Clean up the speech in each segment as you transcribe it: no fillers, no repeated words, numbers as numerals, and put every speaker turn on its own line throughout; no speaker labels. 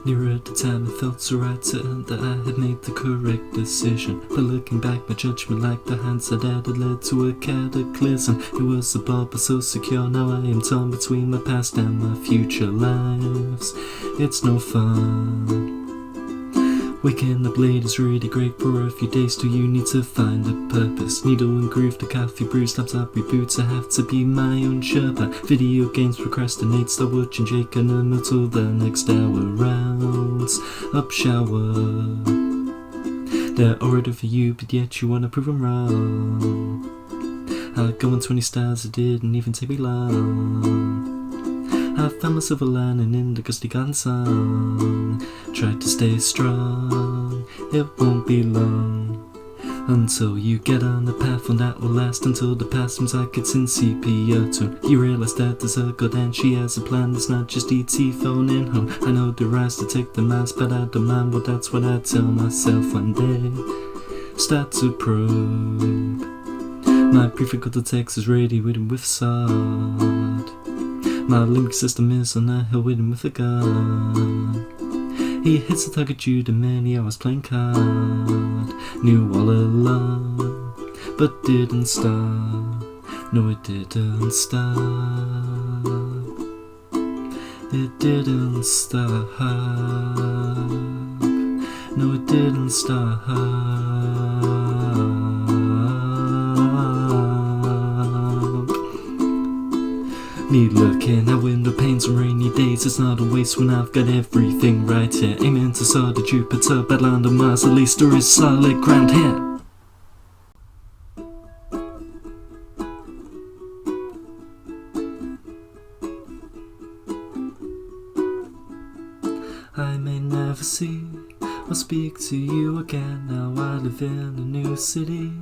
Nearer the time it felt so right certain that I had made the correct decision. But looking back, my judgment like the hindsight that had led to a cataclysm. It was a bubble so secure, now I am torn between my past and my future lives. It's no fun. Waking up late is really great for a few days till you need to find a purpose. Needle and groove, the coffee brew, snaps up reboots, I have to be my own Sherpa. Video games procrastinate, start watching Jake and Emma till the next hour rounds up shower. They're already for you, but yet you wanna prove them wrong. I go on 20 stars, it didn't even take me long. I found my silver lining in the gusty garden sun. Tried to stay strong, it won't be long until you get on the path, one that will last until the past seems like it's in sepia tone. You realize that there's a god and she has a plan, it's not just ET phoning home. I know the rise to take the mass, but I don't mind, well that's what I tell myself when they start to probe. My prefix of the text is ready, written with sod. My limbic system is on a hill waiting with a gun. He hits the target due to many hours playing card. Knew all along, but didn't stop. No, it didn't stop. It didn't stop. No, it didn't stop. Me looking out window panes on rainy days, it's not a waste when I've got everything right here. Aiming to solve the Jupiter, battle under Mars, at least there is solid ground here. I may never see or speak to you again, now I live in a new city.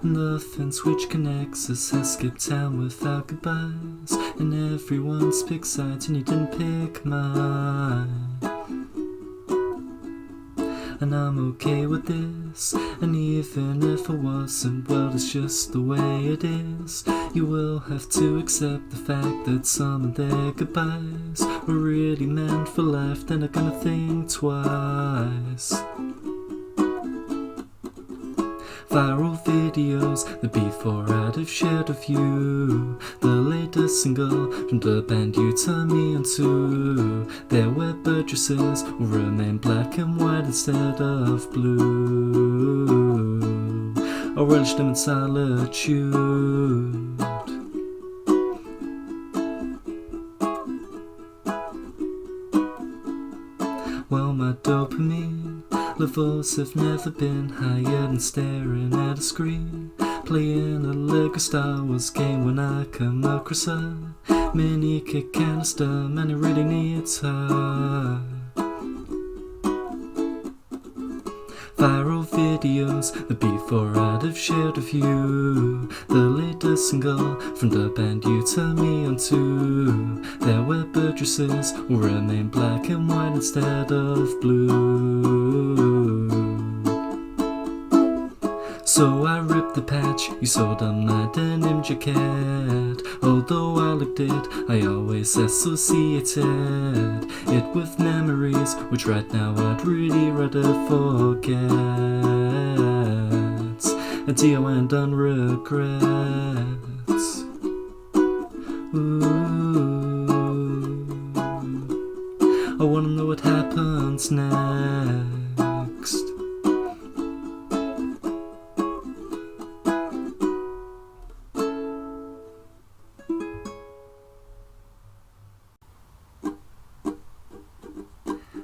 And the fence which connects us has skipped town without goodbyes. And everyone's picked sides and you didn't pick mine. And I'm okay with this, and even if I wasn't, well it's just the way it is. You will have to accept the fact that some of their goodbyes were really meant for life, then I'm gonna think twice. Viral videos, the before I'd have shared with you. The latest single from the band you turned me onto. Their web addresses will remain black and white instead of blue. I'll relish them in solitude. Well, my dopamine levels have never been higher than staring at a screen, playing a Lego Star Wars game when I come across a mini kick canister. Man, it really needs her. Viral videos, the before I'd have shared with you. The latest single from the band you turned me onto. Their web addresses will remain black and white instead of blue. So I ripped the patch you sewed on my denim jacket. Although I looked it, I always associated it with memories, which right now I'd really rather forget. A deal and on regrets. Ooh, I wanna know what happens next.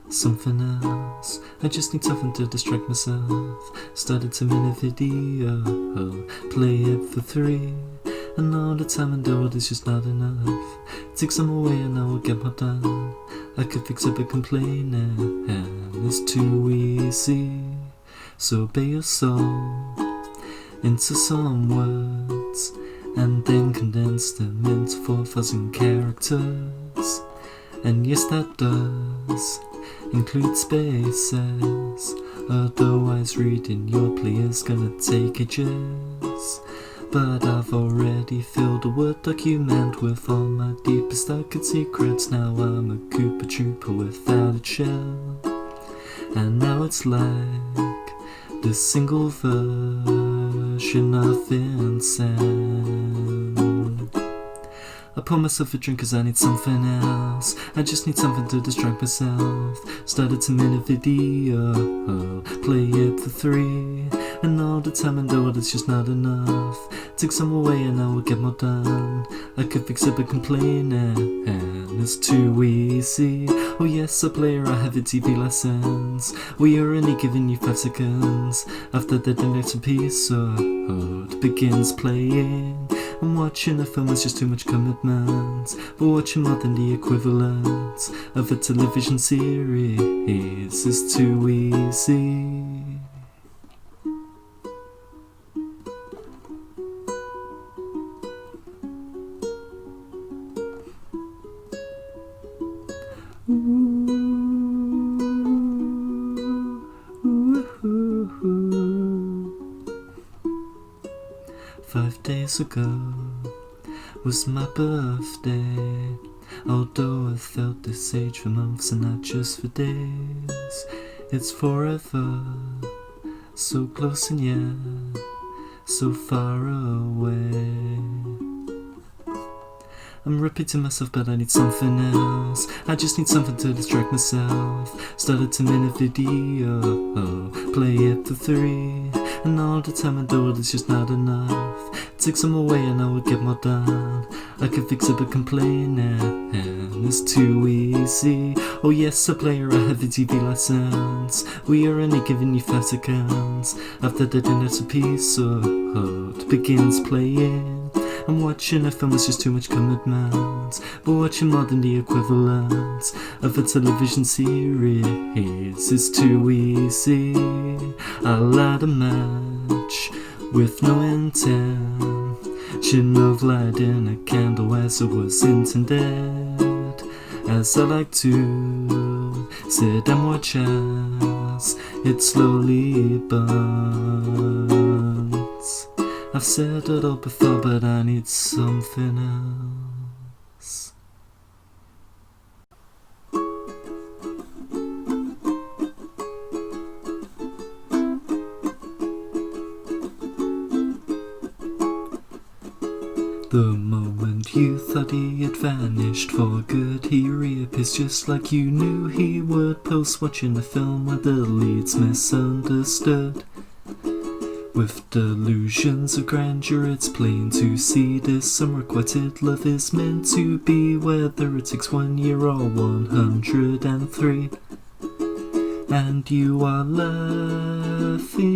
Something else, I just need something to distract myself. Started to make a video, play it for 3. And all the time I do it is just not enough. Take some away and I will get more done. I could fix it but complaining, and it's too easy. So obey your soul into some words, and then condense them into 4,000 characters. And yes, that does include spaces, otherwise reading your plea is gonna take ages. But I've already filled a Word document with all my deepest darkest secrets. Now I'm a Koopa Trooper without a shell, and now it's like this single version of insane. I pour myself a drink cause I need something else. I just need something to distract myself. Started to make a video, play it for 3, and all the time and though it's just not enough. Take some away and I will get more done. I could fix it but complaining, and it's too easy. Oh yes, a player, I have a TV license. We are only giving you 5 seconds. After that the next episode begins playing. And watching a film is just too much commitment, but watching more than the equivalent of a television series is too easy. Five days ago was my birthday, although I felt this age for months and not just for days. It's forever, so close and yet so far away. I'm repeating myself but I need something else. I just need something to distract myself. Started to make a video, play it for 3, and all the time I do it, it's just not enough. Take some away and I would get more done. I could fix it but complaining, and it's too easy. Oh yes, a player, I have a TV license. We are only giving you 5 seconds. After the next episode begins playing. I'm watching a film, it's just too much commitment, but watching more than the equivalent of a television series is too easy. I light a match with no intention of lighting a candle as it was intended, as I like to sit and watch as it slowly burns. I've said it all before, but I need something else. The moment you thought he had vanished for good, he reappears just like you knew he would, post watching a film where the lead's misunderstood. With delusions of grandeur, it's plain to see this unrequited love is meant to be, whether it takes 1 year or 103. And you are laughing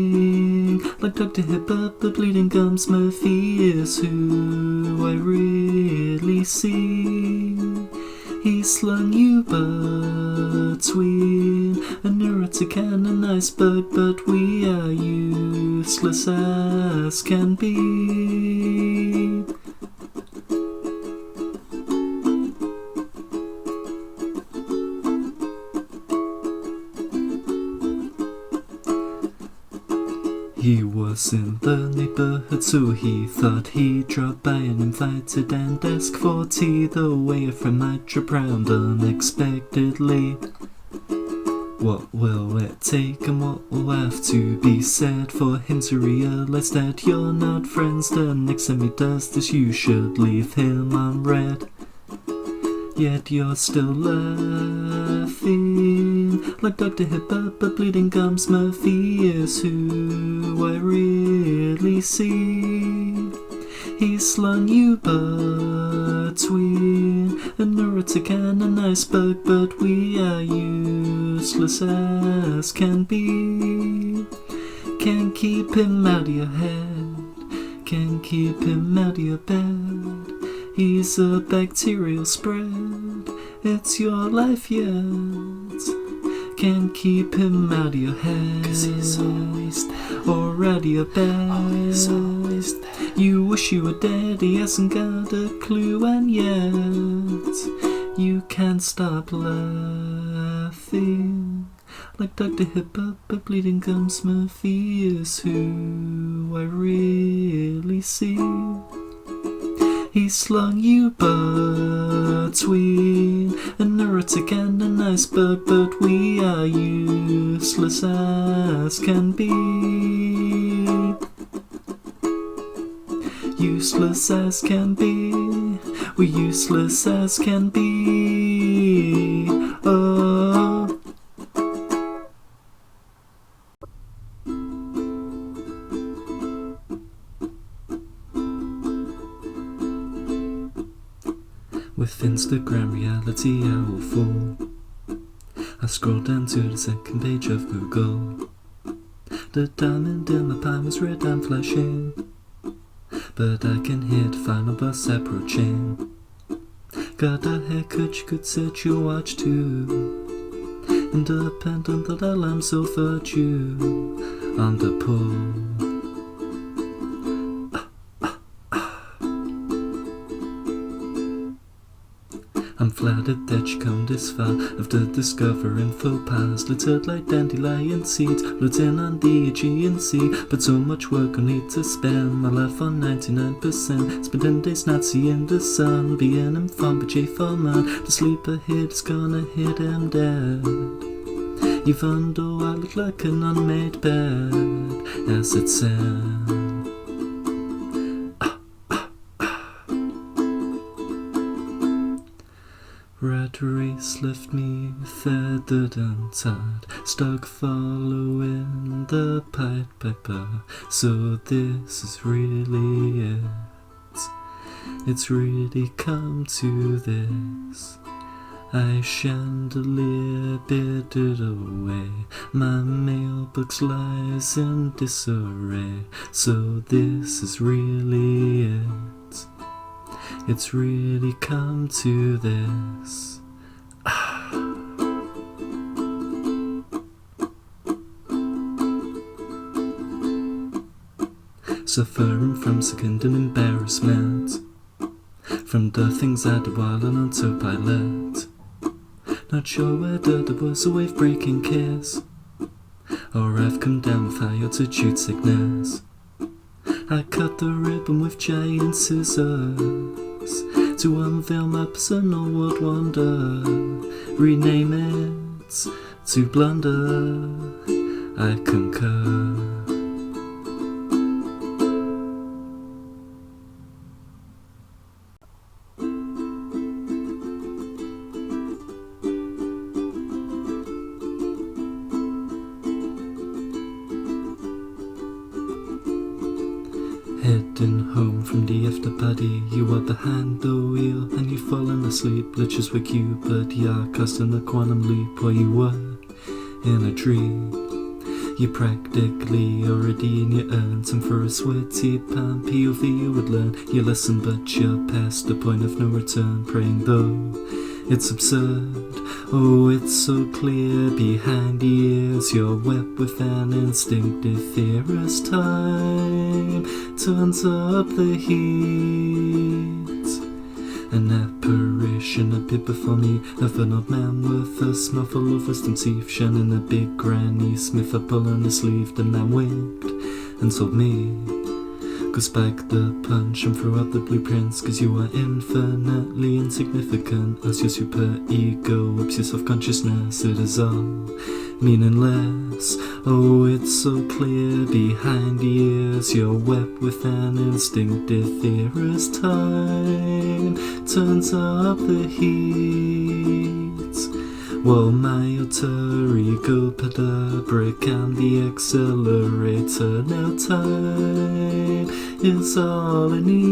like Dr. Hibbert, the bleeding gums Murphy is who I really see. He slung you between a neurotic and an iceberg, but we are useless as can be. He was in the neighborhood, so he thought he'd drop by and invited and ask for tea, the way a friend might drop round unexpectedly. What will it take and what will have to be said for him to realize that you're not friends? The next time he does this, you should leave him unread. Yet you're still laughing like Dr. Hibbert, but bleeding gums Murphy is who I really see. He slung you between a neurotic and an iceberg, but we are useless as can be. Can't keep him out of your head, can't keep him out of your bed. He's a bacterial spread, it's your life yet. Can't keep him out of your head, 'cause he's always there, or out of your bed. Oh, he's always there. You wish you were dead, he hasn't got a clue, and yet you can't stop laughing like Dr. Hibbert, but bleeding gums Murphy is who I really we see. He slung you between a neurotic and an iceberg, but we are useless as can be. Useless as can be, we're useless as can be. Oh. With Instagram reality I will fall. I scroll down to the second page of Google. The diamond in my palm is red and flashing, but I can hear the final bus approaching. Got a haircut you could set your watch to. Independent that alarms so virtue on the pull. I'm flattered that you come this far after discovering faux pas. Littered like dandelion seeds, floating on the Aegean Sea. But so much work I need to spend my life on 99%. Spending days not seeing the sun, being informed by J for man. The sleeper hit is gonna hit him dead, even though I look like an unmade bed, as it said. Rat race left me feathered and tired, stuck following the Pied Piper. So this is really it. It's really come to this. I chandelier bitted away, my mailbox lies in disarray. So this is really it. It's really come to this. Suffering from second-hand embarrassment, from the things I did while on autopilot. Not sure whether there was a wave-breaking kiss, or I've come down with high altitude sickness. I cut the ribbon with giant scissors to unveil my personal world wonder. Rename it to Blunder. I concur. Heading home from the after party, you are behind the wheel and you've fallen asleep. Glitches wake you, but you're casting a quantum leap while you were in a dream. You're practically already in your urns, and for a sweaty palm POV you would learn your lesson, but you're past the point of no return. Praying though it's absurd, oh it's so clear behind the ears. You're wet with an instinctive fear as time turns up the heat. An apparition appeared before me, of an old man with a smile full of wisdom teeth, shining a big granny smith up on his sleeve. The man winked and told me, go spike the punch and throw out the blueprints, cause you are infinitely insignificant as your super ego whips your self-consciousness. It is all meaningless, oh it's so clear behind the ears. You're wet with an instinctive fear as time turns up the heat. While my alter ego put a brick on the accelerator. Now time is all I need.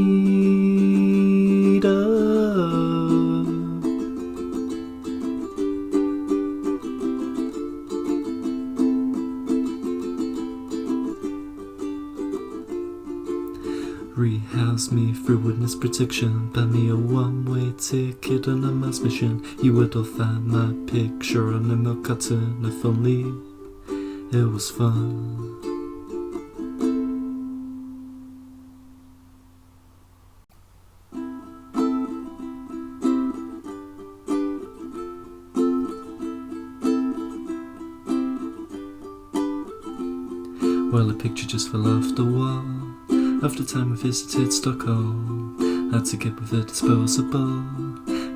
Rehouse me through witness protection, buy me a one-way ticket on a mass mission. You would all find my picture on a milk carton if only it was fun. Well, a picture just fell off the wall. of the time we visited Stockholm. Had to get with a disposable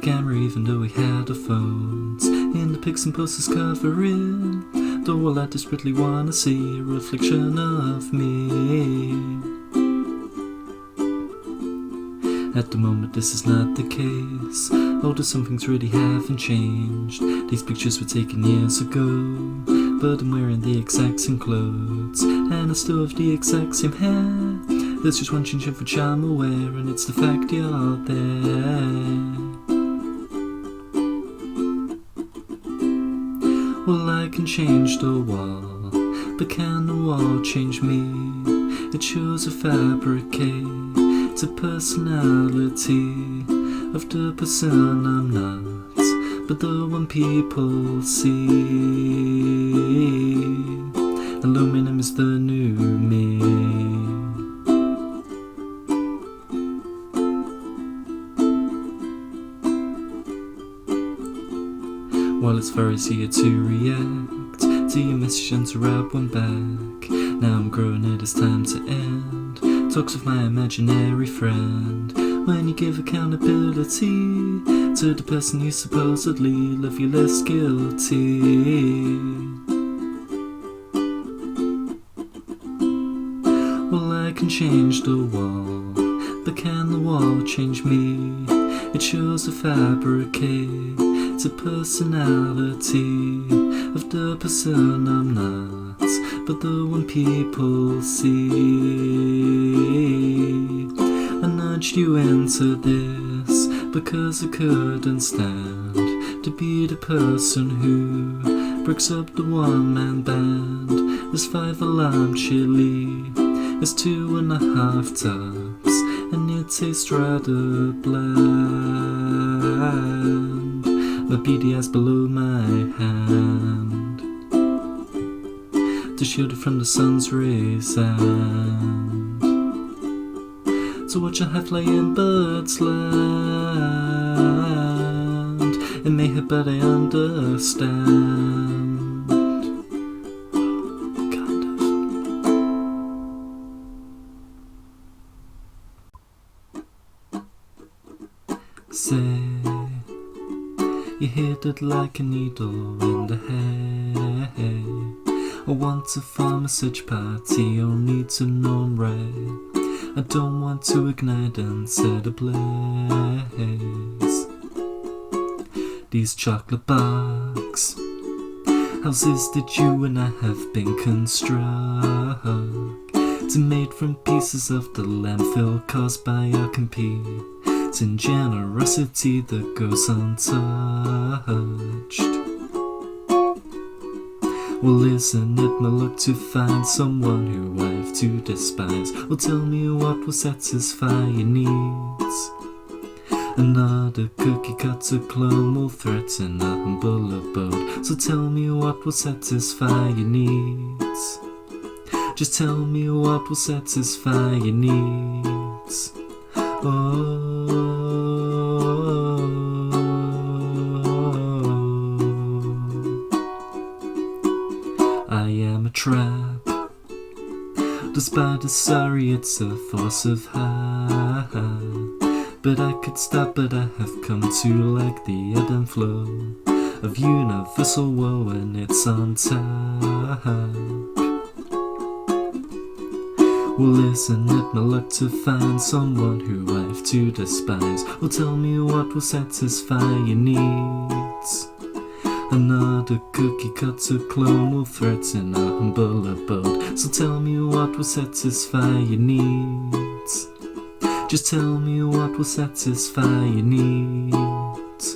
camera even though we had our phones. In the pics and posters covering, though all I desperately wanna see a reflection of me. At the moment this is not the case. Although some things really haven't changed. These pictures were taken years ago, but I'm wearing the exact same clothes, and I still have the exact same hair. There's just one change of which I'm aware, and it's the fact you're there. Well, I can change the wall, but can the wall change me? It shows a fabricate, a personality of the person I'm not, but the one people see. Aluminum is the new me. While it's very easier to react to your message and to wrap one back. Now I'm growing, it is time to end talks with my imaginary friend. When you give accountability to the person you supposedly love, you're less guilty. Well, I can change the wall, but can the wall change me? It shows a fabricate, it's a personality of the person I'm not, but the one people see. I nudged you into this because I couldn't stand to be the person who breaks up the one-man band. There's 5 alarm chili, there's 2.5 tops, and it tastes rather bland. My beady eyes below my hand to shield it from the sun's rays, and to watch a high-flying birds land. It may hurt, but I understand. Kind of. Say you hit it like a needle in the hay. I want to form a search party, only to know I'm right. I don't want to ignite and set ablaze these chocolate bugs. Houses that you and I have been constructed, made from pieces of the landfill caused by our competing generosity that goes untouched. Well, isn't it my luck to find someone who I have to despise? Well, tell me what will satisfy your needs. Another cookie cutter clone will threaten our humble abode. So tell me what will satisfy your needs. Just tell me what will satisfy your needs. I am a trap. The spider's sorry, it's a force of habit. But I could stop, but I have come to like the ebb and flow of universal woe when it's on tap. Well, isn't it my luck to find someone who I have to despise? Well, tell me what will satisfy your needs. Another cookie cutter clone will threaten our humble abode. So tell me what will satisfy your needs. Just tell me what will satisfy your needs.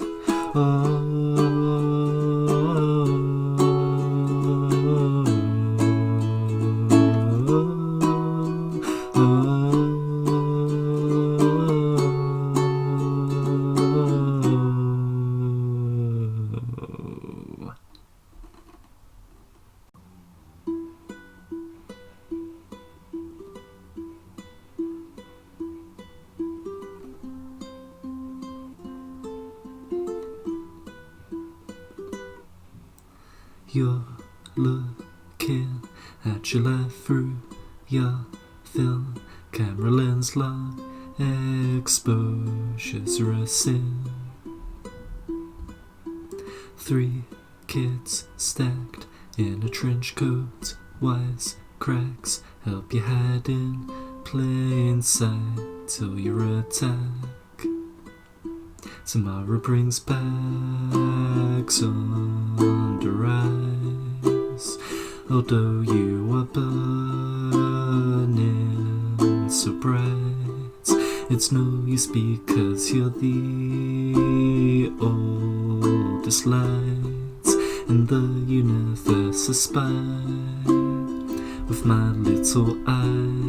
You're looking at your life through your filter. camera lens lock, exposures are a sin. 3 kids stacked in a trench coat, wise cracks help you hide in plain sight till your attack. Tomorrow brings bags under eyes, although you are burning so bright. It's no use because you're the oldest light in the universe. I spy with my little eye.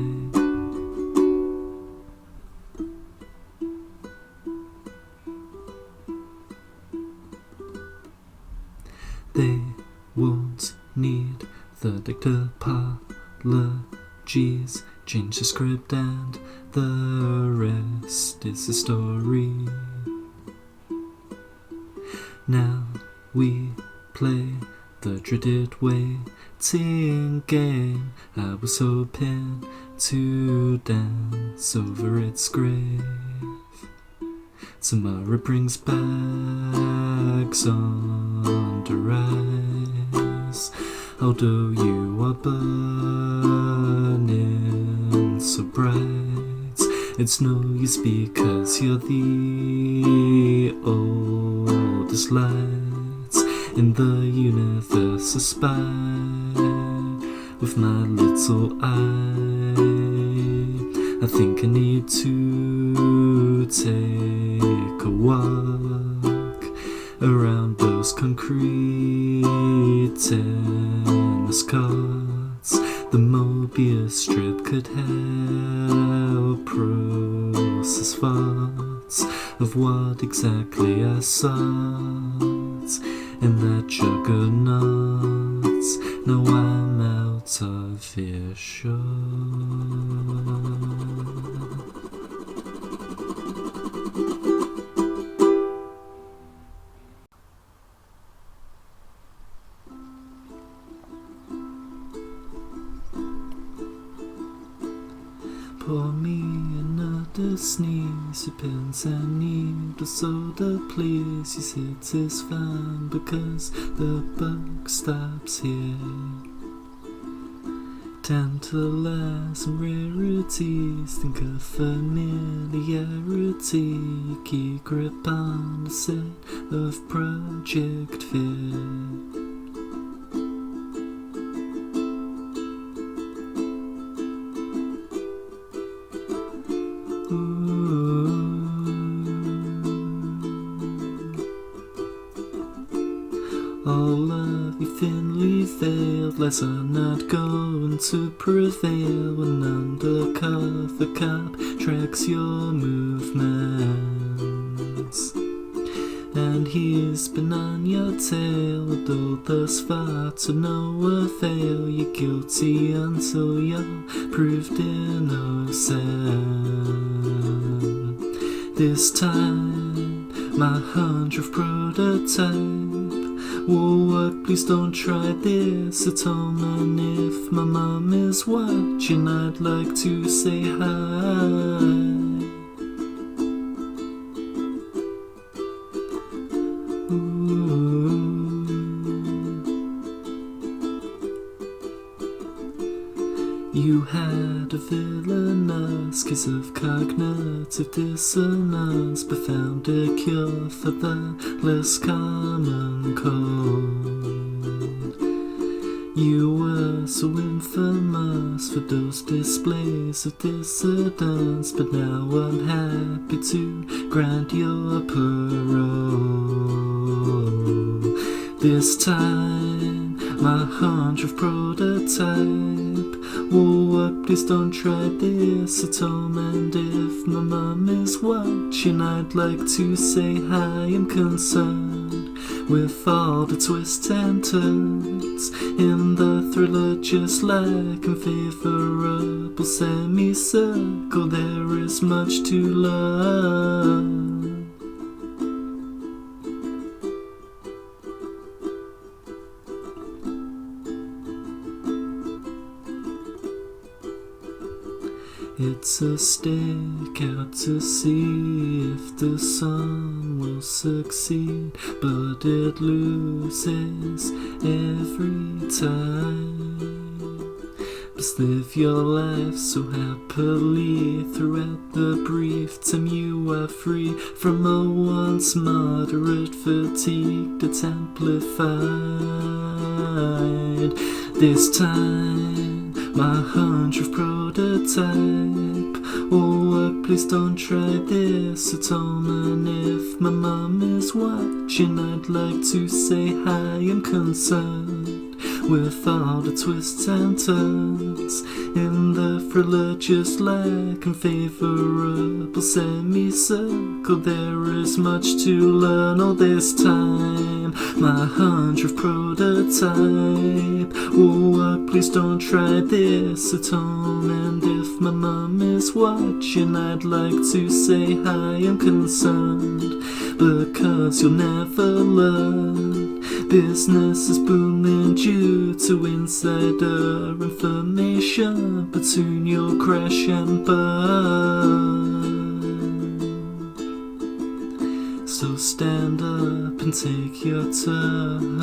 They won't need the dictapologies. Change the script and the rest is a story. Now we play the dreaded waiting game. I was hoping to dance over its grave. Tomorrow brings bags under eyes, although you are burning so bright. It's no use because you're the oldest light in the universe. I spy with my little eye. I think I need to take a walk around those concrete tennis courts. The Möbius Strip could help process thoughts of what exactly I sought in that juggernaut. Now I'm out of earshot. Pour me another sneeze, your pins and needle soda please. Yes, it is fine because the buck stops here. Tantalize and rarities, think of familiarity. A key grip on the set of Project Fear. All of you thinly veiled lies are not going to prevail when undercover cop tracks your movements. And he's been on your tail, although thus far to no avail. You're guilty until you're proved innocent. This time, my 100th prototype will work. Please don't try this at home. And if my mom is watching, I'd like to say hi. You had a villainous case of cognitive dissonance, but found a cure for the less common cold. You were so infamous for those displays of dissidence, but now I'm happy to grant your parole. This time, my 100th prototype will work. Please don't try this at home. And if my mom is watching, I'd like to say hi. I'm concerned with all the twists and turns in the thriller, just like unfavorable semicircle. There is much to learn. It puts a stake out to see if the sun will succeed, but it loses every time. Just live your life so happily throughout the brief time you are free from a once moderate fatigue that's amplified. This time, my 100th prototype. Oh, please don't try this at home. And if my mom is watching, I'd like to say hi, I'm concerned with all the twists and turns in the religious lack and favorable semicircle. There is much to learn all this time. My 100th prototype. Oh, please don't try this at home. And if my mom is watching, I'd like to say hi, I'm concerned, because you'll never learn. Business is booming due to insider information, but soon you'll crash and burn. So stand up and take your turn.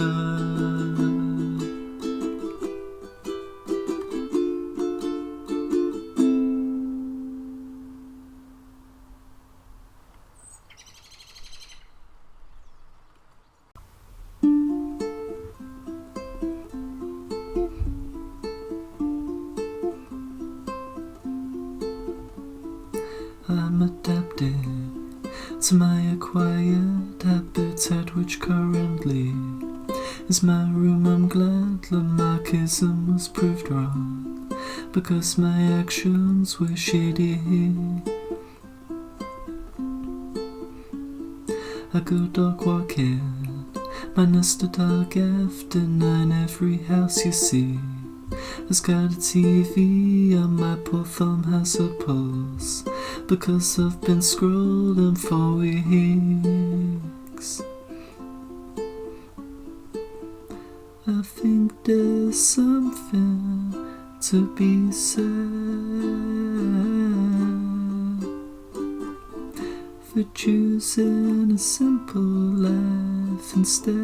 I'm adapted to my acquired habitat, which currently is my room. I'm glad Lamarckism was proved wrong, because my actions were shady. I go dog walking, minus the dog after 9. Every house you see has got a TV on my poor thumb, I suppose, because I've been scrolling for weeks. I think there's something to be said for choosing a simple life instead.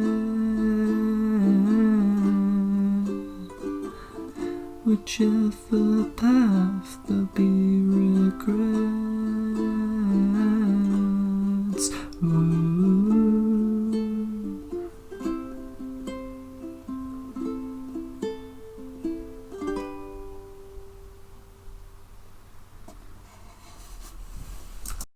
Whichever path there'll be regret.